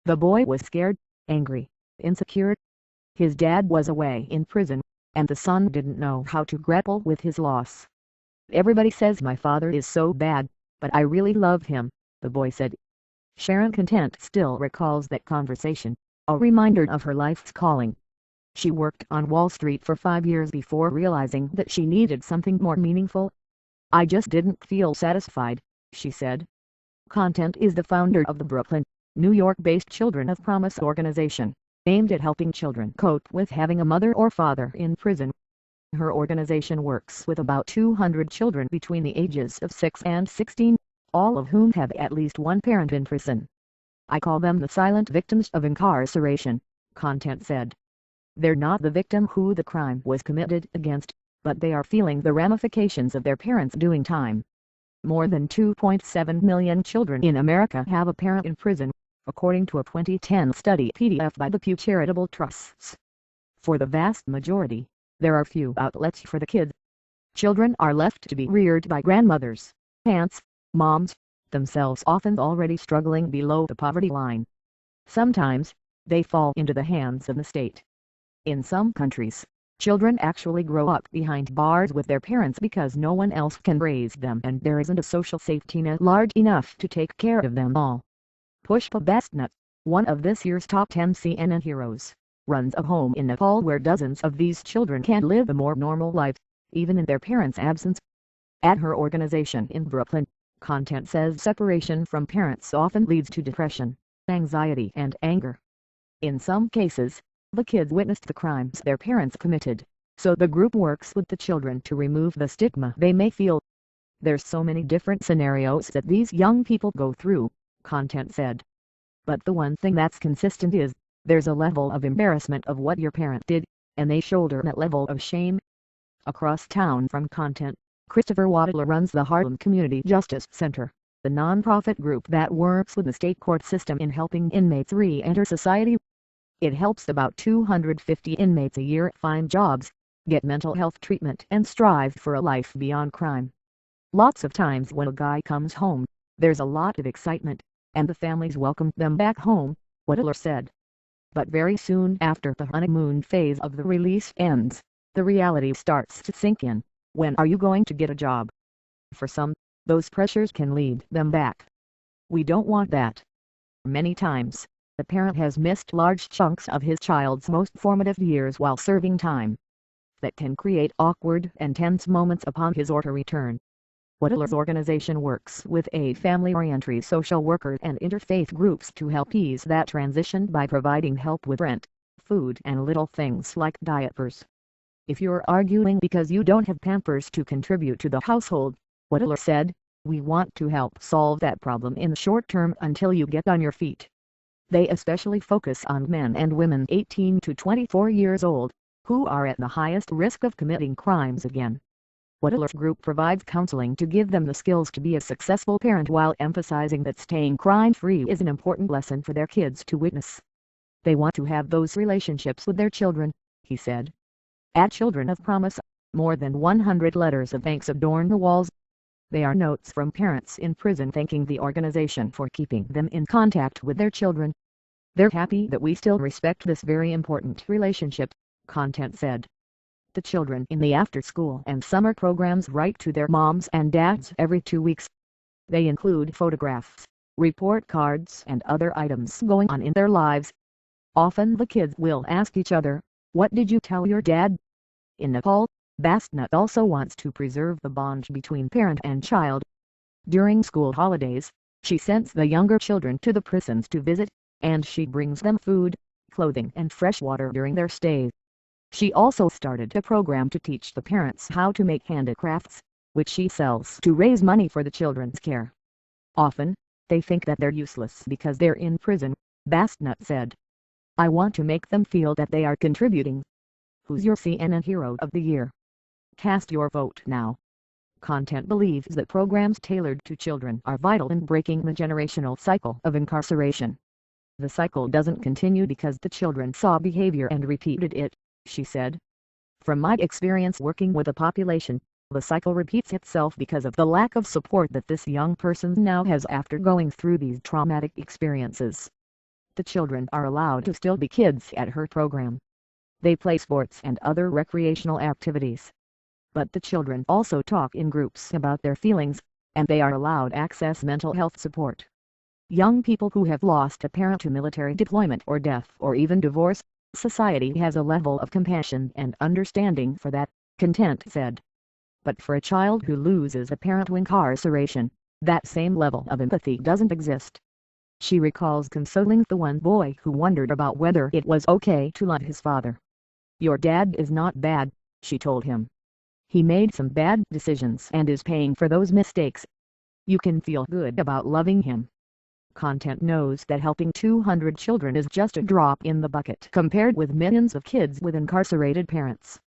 The boy was scared, angry, insecure. His dad was away in prison, and the son didn't know how to grapple with his loss. "Everybody says my father is so bad, but I really love him," the boy said. Sharon Content still recalls that conversation, a reminder of her life's calling. She worked on Wall Street for 5 years before realizing that she needed something more meaningful. "I just didn't feel satisfied," she said. Content is the founder of the Brooklyn, New York-based Children of Promise organization, aimed at helping children cope with having a mother or father in prison. Her organization works with about 200 children between the ages of 6 and 16, all of whom have at least one parent in prison. "I call them the silent victims of incarceration," Content said. "They're not the victim who the crime was committed against, but they are feeling the ramifications of their parents doing time." More than 2.7 million children in America have a parent in prison, according to a 2010 study PDF by the Pew Charitable Trusts. For the vast majority, there are few outlets for the kids. Children are left to be reared by grandmothers, aunts, moms, themselves often already struggling below the poverty line. Sometimes, they fall into the hands of the state. In some countries, children actually grow up behind bars with their parents because no one else can raise them and there isn't a social safety net large enough to take care of them all. Pushpa Bestnut, one of this year's top 10 CNN heroes, runs a home in Nepal where dozens of these children can live a more normal life, even in their parents' absence. At her organization in Brooklyn, Content says separation from parents often leads to depression, anxiety and anger. In some cases, the kids witnessed the crimes their parents committed, so the group works with the children to remove the stigma they may feel. "There's so many different scenarios that these young people go through," Content said. "But the one thing that's consistent is, there's a level of embarrassment of what your parent did, and they shoulder that level of shame." Across town from Content, Christopher Wadler runs the Harlem Community Justice Center, the nonprofit group that works with the state court system in helping inmates re-enter society. It helps about 250 inmates a year find jobs, get mental health treatment and strive for a life beyond crime. "Lots of times when a guy comes home, there's a lot of excitement, and the families welcome them back home," Wadler said. "But very soon after the honeymoon phase of the release ends, the reality starts to sink in. When are you going to get a job?" For some, those pressures can lead them back. "We don't want that." Many times, the parent has missed large chunks of his child's most formative years while serving time. That can create awkward and tense moments upon his or her return. Wadler's organization works with a family-oriented social worker and interfaith groups to help ease that transition by providing help with rent, food and little things like diapers. "If you're arguing because you don't have Pampers to contribute to the household," Wadler said, "we want to help solve that problem in the short term until you get on your feet." They especially focus on men and women 18 to 24 years old, who are at the highest risk of committing crimes again. Wadler's group provides counseling to give them the skills to be a successful parent while emphasizing that staying crime-free is an important lesson for their kids to witness. "They want to have those relationships with their children," he said. At Children of Promise, more than 100 letters of thanks adorn the walls. They are notes from parents in prison thanking the organization for keeping them in contact with their children. "They're happy that we still respect this very important relationship," Content said. The children in the after-school and summer programs write to their moms and dads every 2 weeks. They include photographs, report cards and other items going on in their lives. Often the kids will ask each other, "What did you tell your dad?" In Nepal, Bestnut also wants to preserve the bond between parent and child. During school holidays, she sends the younger children to the prisons to visit, and she brings them food, clothing and fresh water during their stay. She also started a program to teach the parents how to make handicrafts, which she sells to raise money for the children's care. "Often, they think that they're useless because they're in prison," Bestnut said. "I want to make them feel that they are contributing." Who's your CNN Hero of the Year? Cast your vote now. Content believes that programs tailored to children are vital in breaking the generational cycle of incarceration. "The cycle doesn't continue because the children saw behavior and repeated it," she said. "From my experience working with a population, the cycle repeats itself because of the lack of support that this young person now has after going through these traumatic experiences." The children are allowed to still be kids at her program. They play sports and other recreational activities. But the children also talk in groups about their feelings, and they are allowed access mental health support. Young people who have lost a parent to military deployment or death or even divorce, society has a level of compassion and understanding for that, Content said. But for a child who loses a parent to incarceration, that same level of empathy doesn't exist. She recalls consoling the one boy who wondered about whether it was okay to love his father. "Your dad is not bad," she told him. "He made some bad decisions and is paying for those mistakes. You can feel good about loving him." Content knows that helping 200 children is just a drop in the bucket compared with millions of kids with incarcerated parents.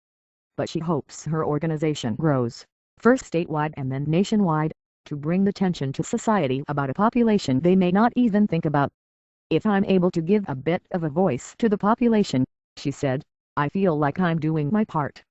But she hopes her organization grows, first statewide and then nationwide, to bring attention to society about a population they may not even think about. "If I'm able to give a bit of a voice to the population," she said, "I feel like I'm doing my part."